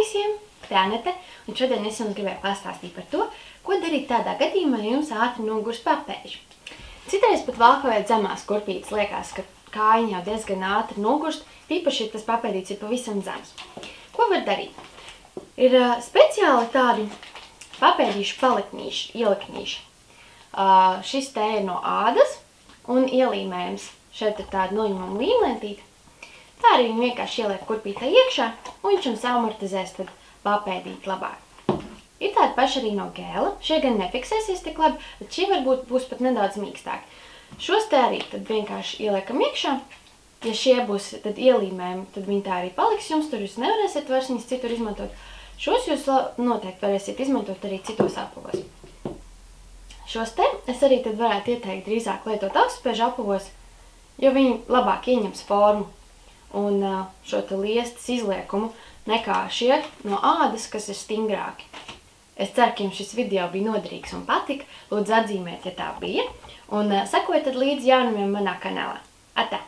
visiem! Te Anete, un šodien es jums gribēju pastāstīt par to, ko darīt tādā gadījumā, ja jums ātri nogurs papēži. Citreiz pat valkājot zemās kurpītes liekas, ka kājiņa jau diezgan ātri nogurst, īpaši, ja tas papēdīts ir pavisam zems. Ko var darīt? Ir speciāli tādi papēdīšu paliknīši, ieliknīši. Šis te ir no ādas un ielīmējums. Šeit ir tāda noņemama līmlentīte. Tā arī viņu vienkārši ieliek kurpītē iekšā, un viņš jums amortizēs tad papēdīt labāk. Ir tāda paša arī no gēla. Šie gan nefiksēsies tik labi, bet šī varbūt būs pat nedaudz mīkstāki. Šos te arī tad vienkārši ieliekam iekšā. Ja šie būs tad ielīmējumi, tad viņi tā arī paliks jums, tur jūs nevarēsiet vairs viņus citur izmantot. Šos jūs noteikti varēsiet izmantot arī citos apavos. Šos te es arī tad varētu ieteikt drīzāk lietot augstspēžu apavos, jo viņi labāk ieņems formu un šo te liestas izliekumu nekā šie no ādas, kas ir stingrāki. Es ceru, ka jums šis video bija noderīgs un patika. Lūdzu atzīmēt, ja tā bija. Un sekojiet tad līdz jaunumiem manā kanālā. Atā!